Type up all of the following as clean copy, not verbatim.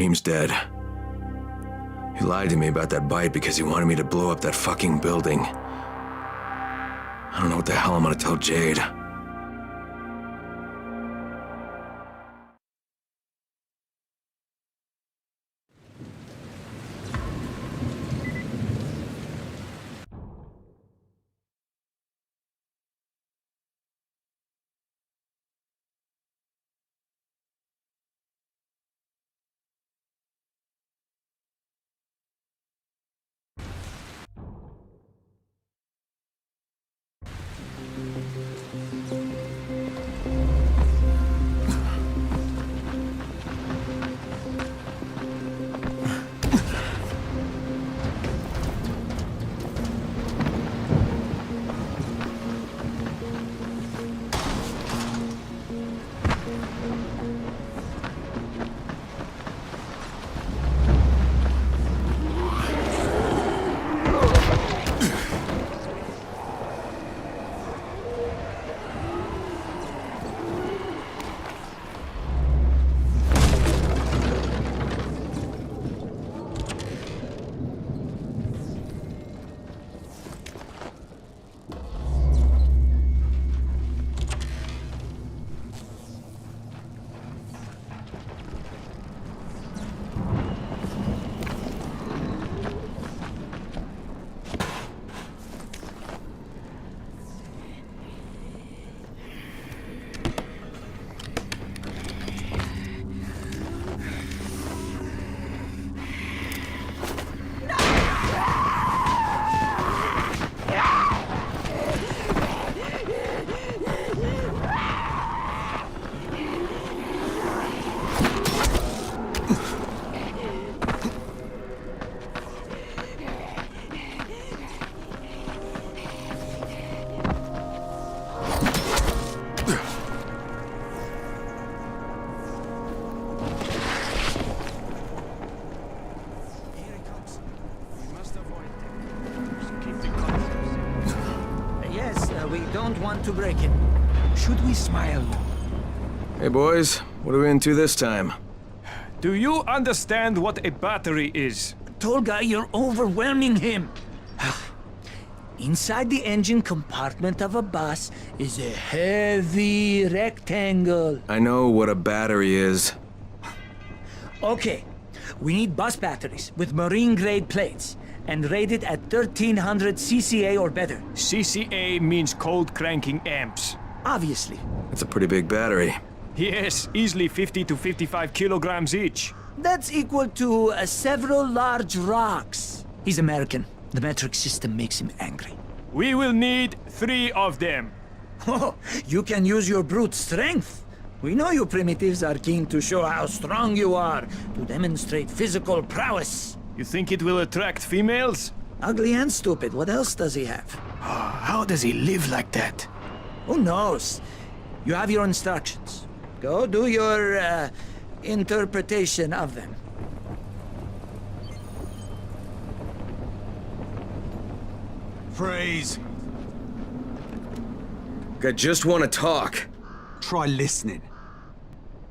Rahim's dead. He lied to me about that bite because he wanted me to blow up that fucking building. I don't know what the hell I'm gonna tell Jade. To break it. Should we smile? Hey boys, what are we into this time? Do you understand what a battery is? Tolga, you're overwhelming him. Inside the engine compartment of a bus is a heavy rectangle. I know what a battery is. Okay, we need bus batteries with marine-grade plates and rated at 1300 CCA or better. CCA means cold cranking amps. Obviously. That's a pretty big battery. Yes, easily 50 to 55 kilograms each. That's equal to several large rocks. He's American. The metric system makes him angry. We will need 3 of them. Oh, you can use your brute strength. We know you primitives are keen to show how strong you are, to demonstrate physical prowess. You think it will attract females? Ugly and stupid. What else does he have? How does he live like that? Who knows? You have your instructions. Go do your, interpretation of them. Freeze! I just want to talk. Try listening.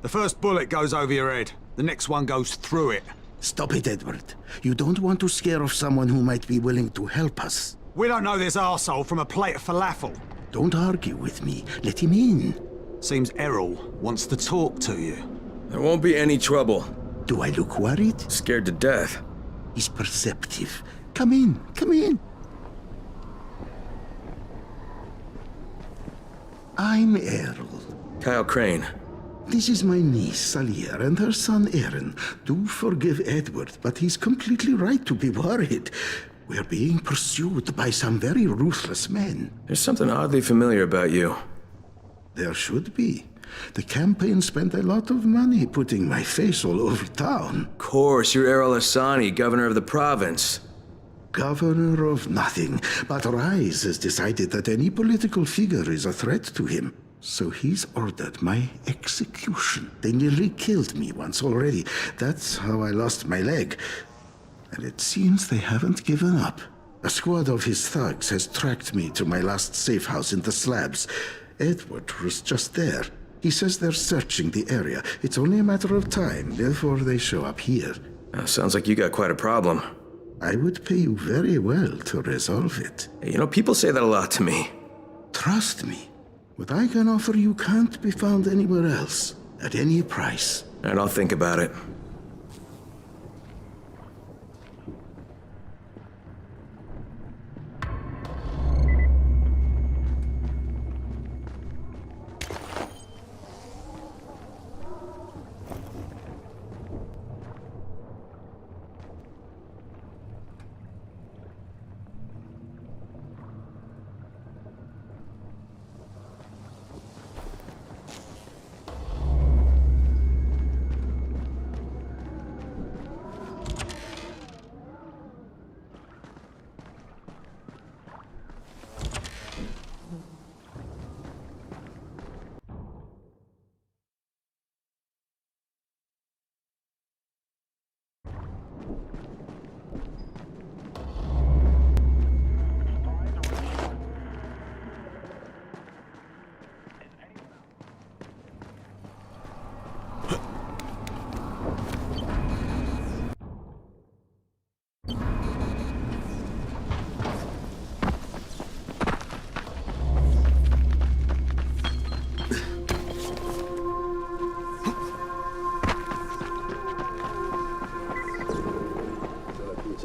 The first bullet goes over your head. The next one goes through it. Stop it, Edward. You don't want to scare off someone who might be willing to help us. We don't know this arsehole from a plate of falafel. Don't argue with me. Let him in. Seems Errol wants to talk to you. There won't be any trouble. Do I look worried? Scared to death. He's perceptive. Come in, come in. I'm Errol. Kyle Crane. This is my niece, Salia, and her son, Aaron. Do forgive Edward, but he's completely right to be worried. We're being pursued by some very ruthless men. There's something oddly familiar about you. There should be. The campaign spent a lot of money putting my face all over town. Of course, you're Errol Hassani, governor of the province. Governor of nothing, but Rise has decided that any political figure is a threat to him. So he's ordered my execution. They nearly killed me once already. That's how I lost my leg. And it seems they haven't given up. A squad of his thugs has tracked me to my last safe house in the slabs. Edward was just there. He says they're searching the area. It's only a matter of time before they show up here. Sounds like you got quite a problem. I would pay you very well to resolve it. You know, people say that a lot to me. Trust me. What I can offer you can't be found anywhere else, at any price. And I'll think about it.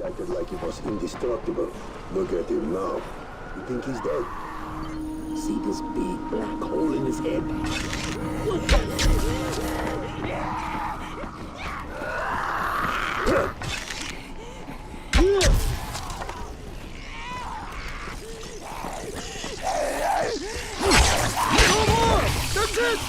Acted like he was indestructible. Look at him now. You think he's dead? See this big black hole in his head? That's it!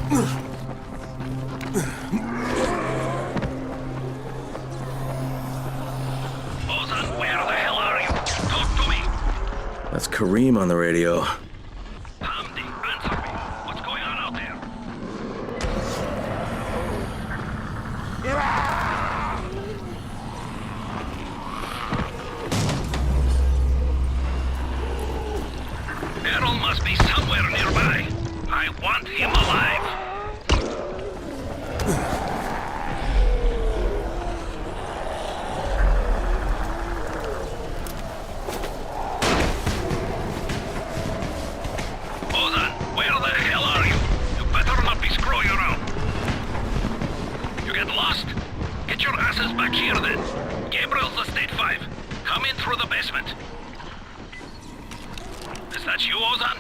Ozan, where the hell are you? Talk to me! That's Kareem on the radio. Hamdi, answer me. What's going on out there? Errol must be somewhere nearby. I want him alive. Ozan, where the hell are you? You better not be screwing around. You get lost? Get your asses back here then. Gabriel's Estate 5. Come in through the basement. Is that you, Ozan?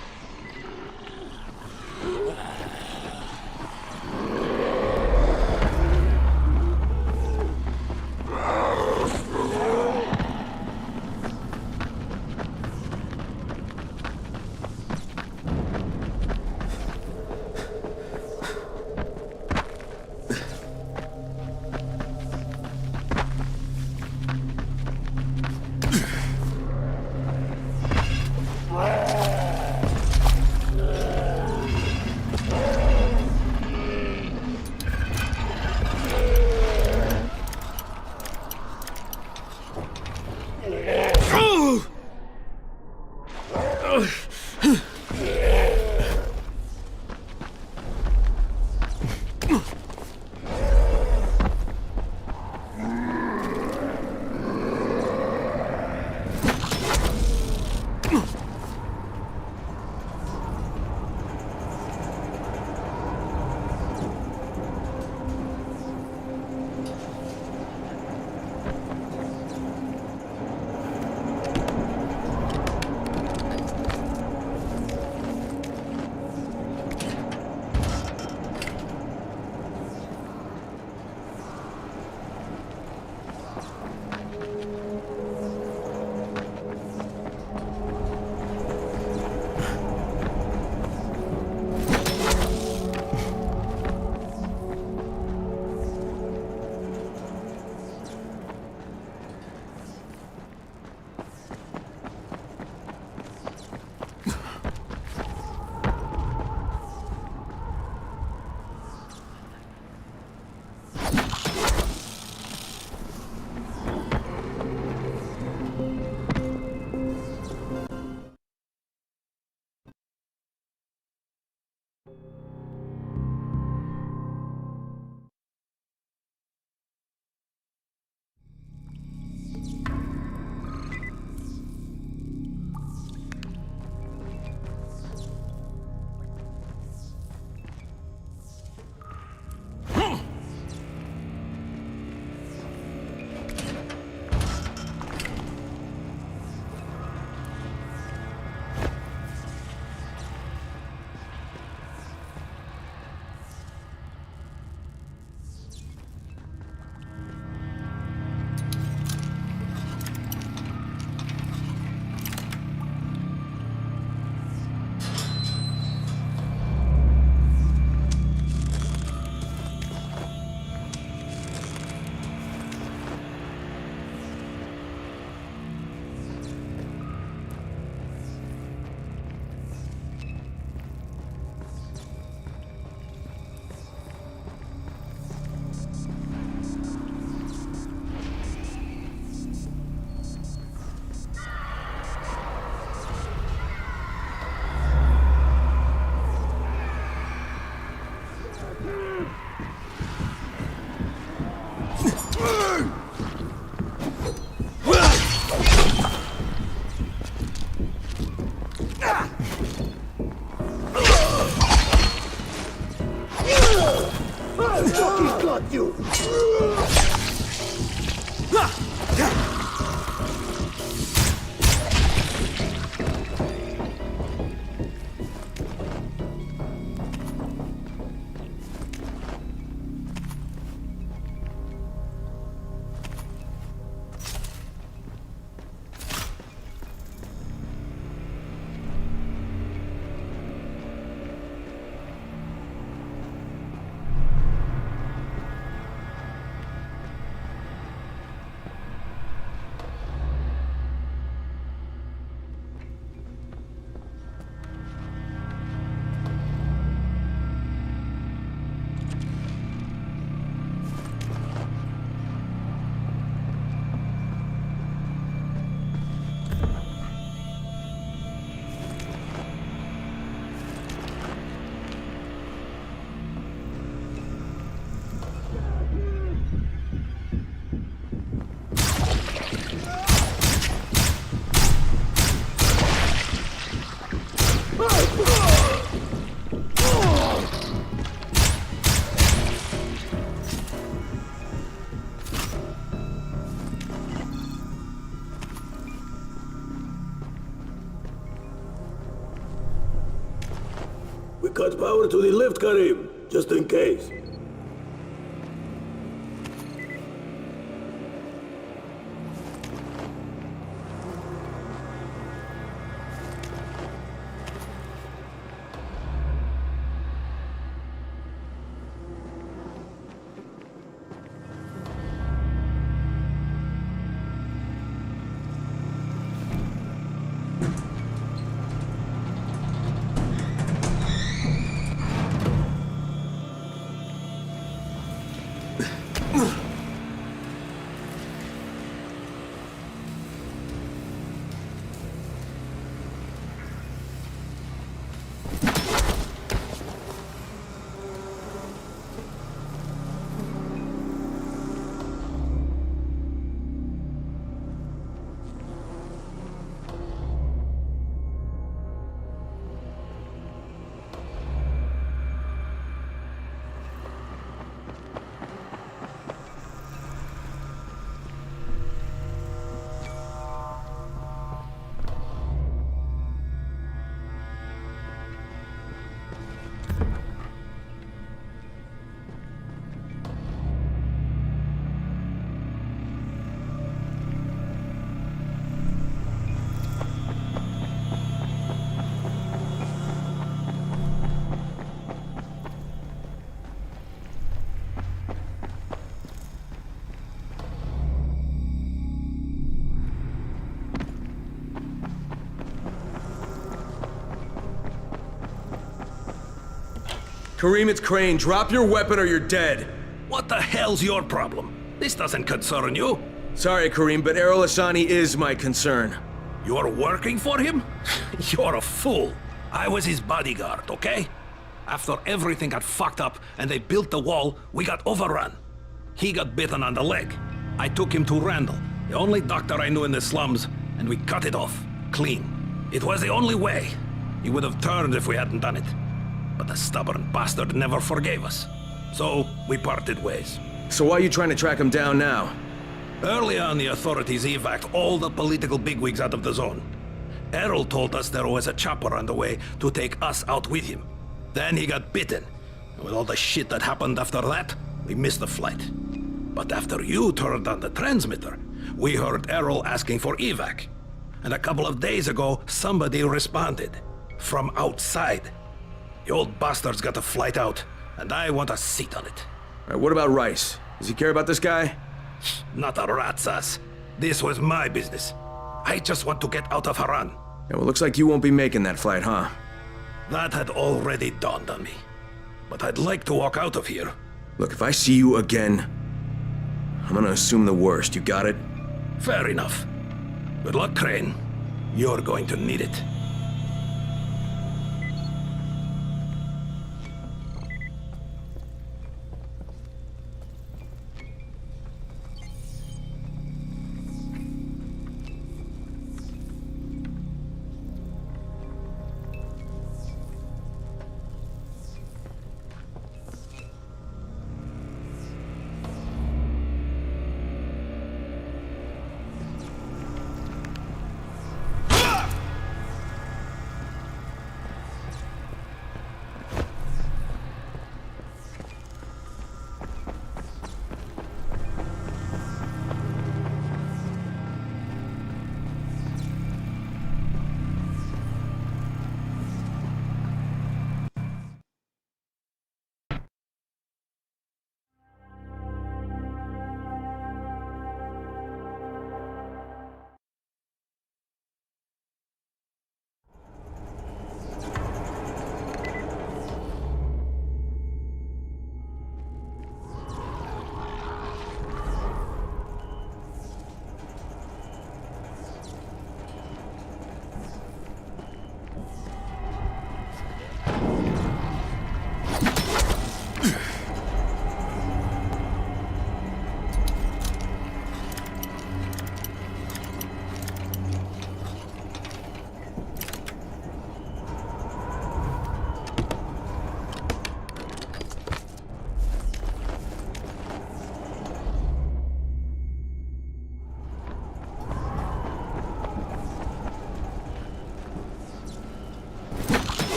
cut power to the lift, Karim, just in case. Karim, it's Crane. Drop your weapon or you're dead. What the hell's your problem? This doesn't concern you. Sorry, Karim, but Errol Hassani is my concern. You're working for him? You're a fool. I was his bodyguard, okay? After everything got fucked up and they built the wall, we got overrun. He got bitten on the leg. I took him to Randall, the only doctor I knew in the slums, and we cut it off. Clean. It was the only way. He would have turned if we hadn't done it. But the stubborn bastard never forgave us. So, we parted ways. So why are you trying to track him down now? Early on, the authorities evac'd all the political bigwigs out of the zone. Errol told us there was a chopper on the way to take us out with him. Then he got bitten. And with all the shit that happened after that, we missed the flight. But after you turned on the transmitter, we heard Errol asking for evac. And a couple of days ago, somebody responded. From outside. The old bastard's got a flight out, and I want a seat on it. All right, what about Rice? Does he care about this guy? Not a rat's ass. This was my business. I just want to get out of Haran. Yeah, well, looks like you won't be making that flight, huh? That had already dawned on me. But I'd like to walk out of here. Look, if I see you again, I'm gonna assume the worst. You got it? Fair enough. Good luck, Crane. You're going to need it.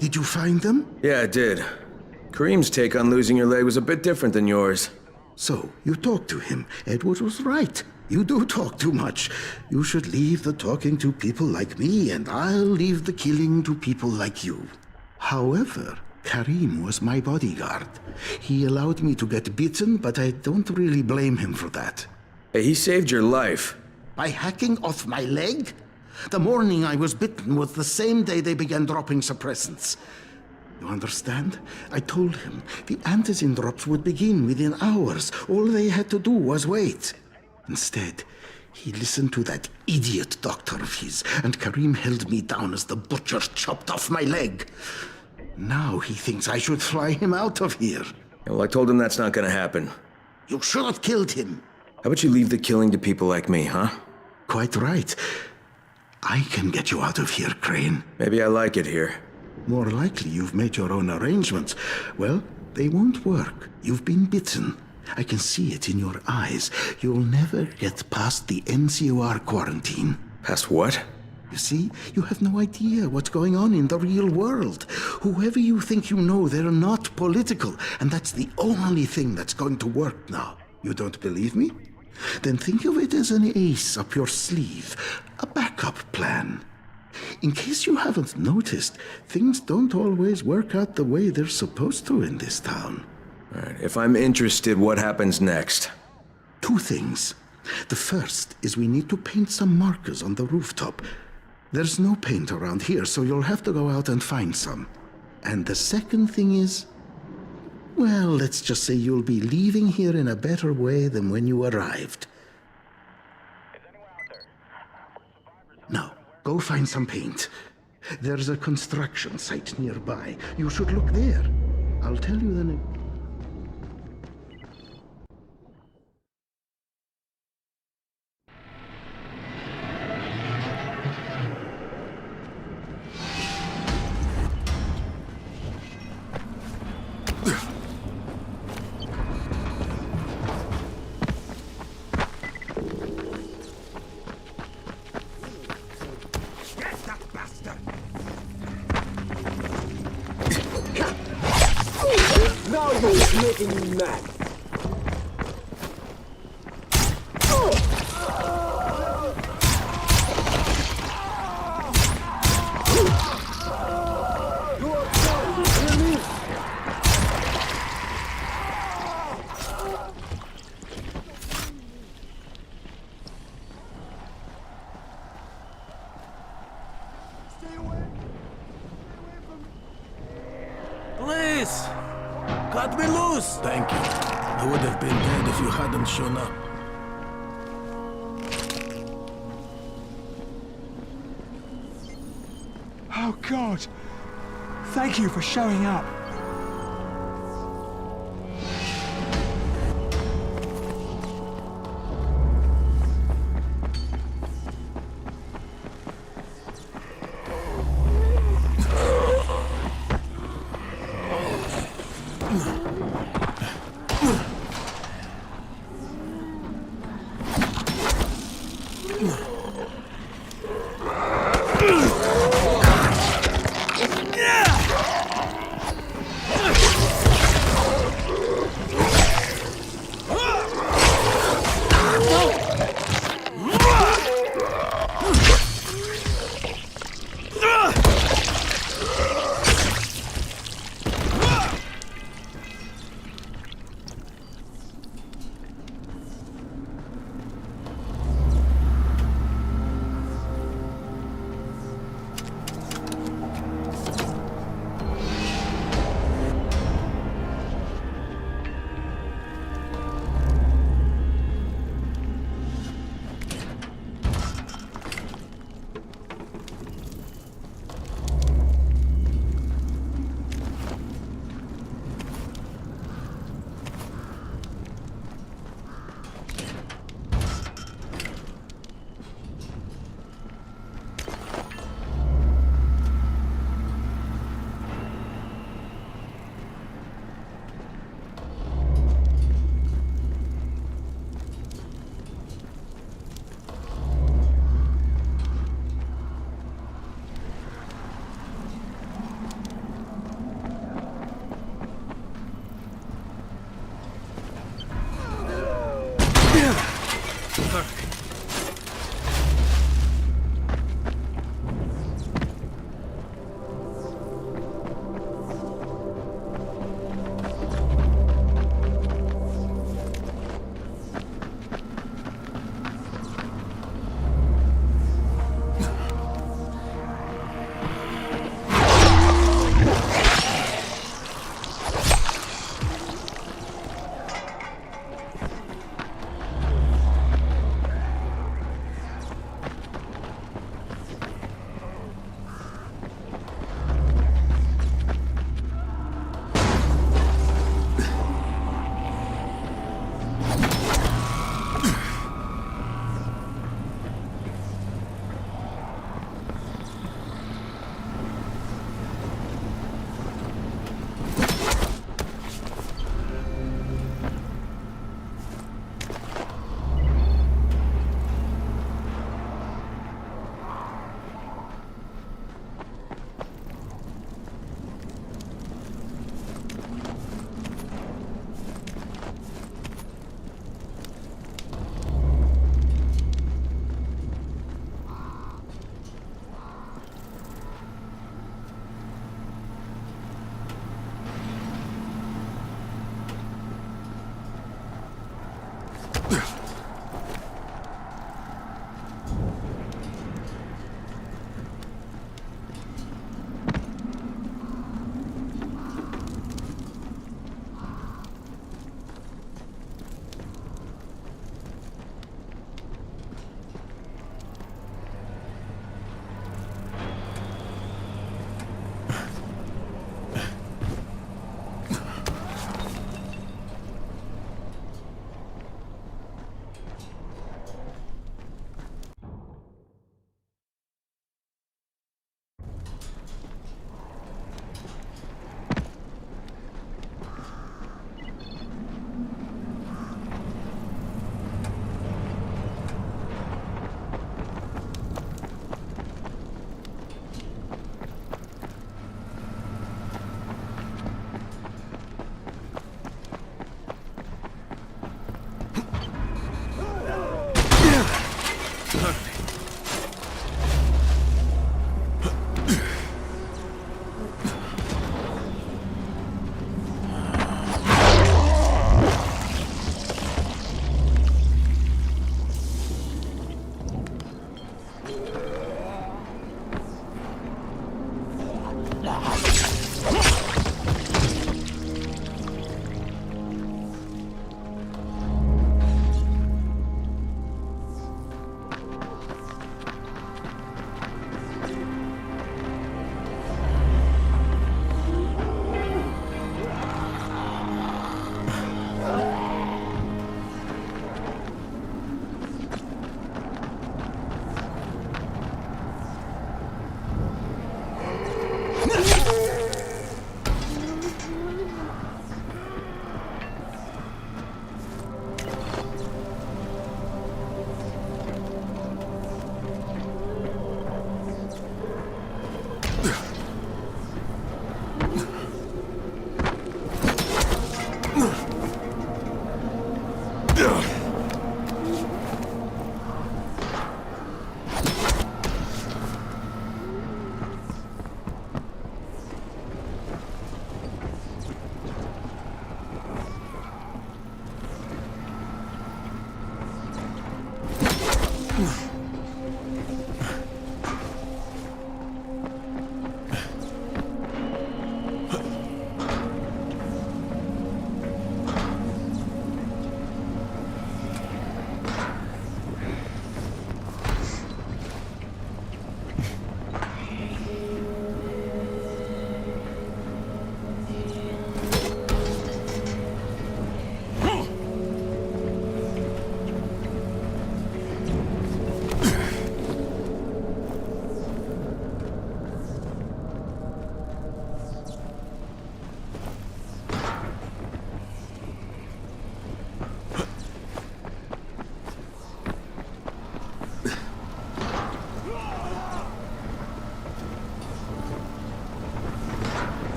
Did you find them? Yeah, I did. Kareem's take on losing your leg was a bit different than yours. So, you talked to him. Edward was right. You do talk too much. You should leave the talking to people like me, and I'll leave the killing to people like you. However, Kareem was my bodyguard. He allowed me to get bitten, but I don't really blame him for that. Hey, he saved your life. By hacking off my leg? The morning I was bitten was the same day they began dropping suppressants. You understand? I told him the antizin drops would begin within hours. All they had to do was wait. Instead, he listened to that idiot doctor of his, and Kareem held me down as the butcher chopped off my leg. Now he thinks I should fly him out of here. Well, I told him that's not gonna happen. You should have killed him. How about you leave the killing to people like me, huh? Quite right. I can get you out of here, Crane. Maybe I like it here. More likely you've made your own arrangements. Well, they won't work. You've been bitten. I can see it in your eyes. You'll never get past the NCOR quarantine. Past what? You see, you have no idea what's going on in the real world. Whoever you think you know, they're not political, and that's the only thing that's going to work now. You don't believe me? Then think of it as an ace up your sleeve, a backup plan. In case you haven't noticed, things don't always work out the way they're supposed to in this town. All right, if I'm interested, what happens next? Two things. The first is we need to paint some markers on the rooftop. There's no paint around here, so you'll have to go out and find some. And the second thing is, well, let's just say you'll be leaving here in a better way than when you arrived. Now, go find some paint. There's a construction site nearby. You should look there. I'll tell you the name. Now you're making me mad. Police! Cut me loose! Thank you. I would have been dead if you hadn't shown up. Oh, God. Thank you for showing up.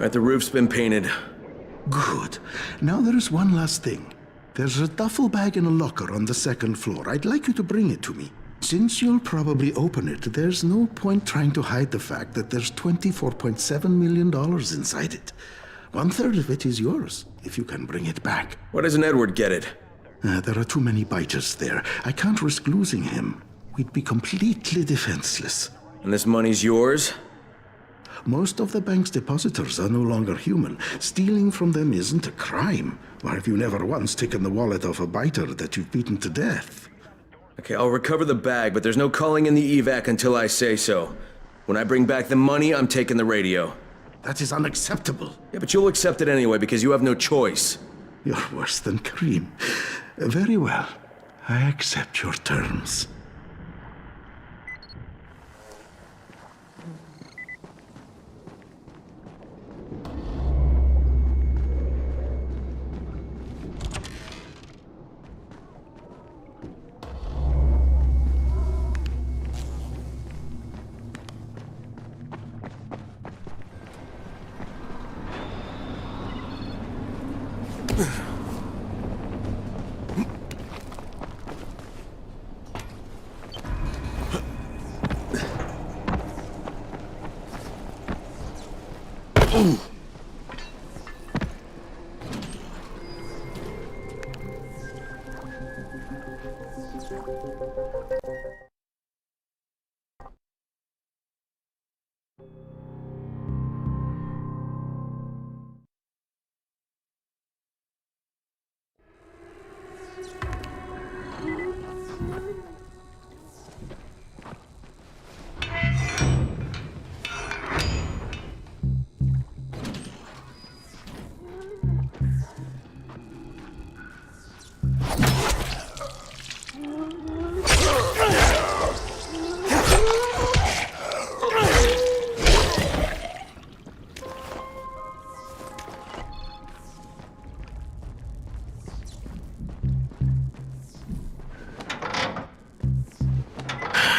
Alright, the roof's been painted. Good. Now there is one last thing. There's a duffel bag in a locker on the second floor. I'd like you to bring it to me. Since you'll probably open it, there's no point trying to hide the fact that there's $24.7 million inside it. 1/3 of it is yours, if you can bring it back. Why doesn't Edward get it? There are too many biters there. I can't risk losing him. We'd be completely defenseless. And this money's yours? Most of the bank's depositors are no longer human. Stealing from them isn't a crime. Or have you never once taken the wallet of a biter that you've beaten to death? Okay, I'll recover the bag, but there's no calling in the evac until I say so. When I bring back the money, I'm taking the radio. That is unacceptable. Yeah, but you'll accept it anyway because you have no choice. You're worse than Kareem. Very well. I accept your terms.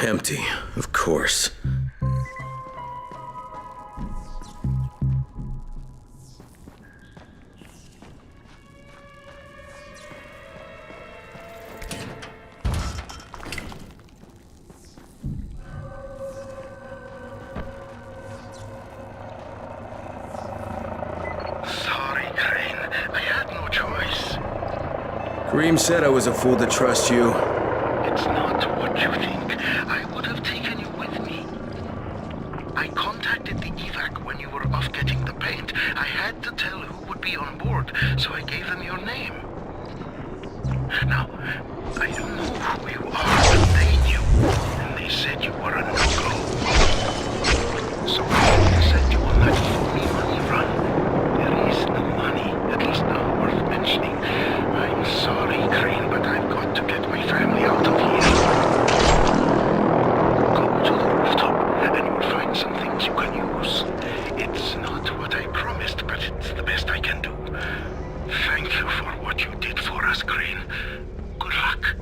Empty, of course. Sorry, Crane. I had no choice. Kareem said I was a fool to trust you. It's not what you think. I would have taken you with me. I contacted the evac when you were off getting the paint. I had to tell who would be on board, so I gave them your name. Now, I don't know who you are, but they knew, and they said you were a no-go. So I sent you on that phony money run. There is no money, at least not worth mentioning. I'm sorry, Crane, but I've got to get my family out of here. Go to the rooftop, and you'll find some things you can use. It's not what I promised, but it's the best I can do. Thank you for what you did for us, Crane. Good luck.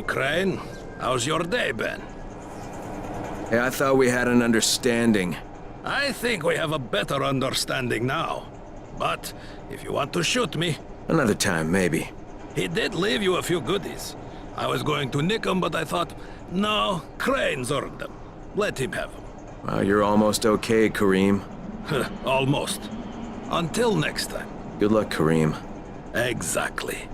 Crane. How's your day been? Hey, I thought we had an understanding. I think we have a better understanding now. But if you want to shoot me, Another time, maybe. he did leave you a few goodies. I was going to nick them, but I thought, no, Crane's earned them. Let him have them. Well, you're almost okay, Kareem. Almost. Until next time. Good luck, Kareem. Exactly.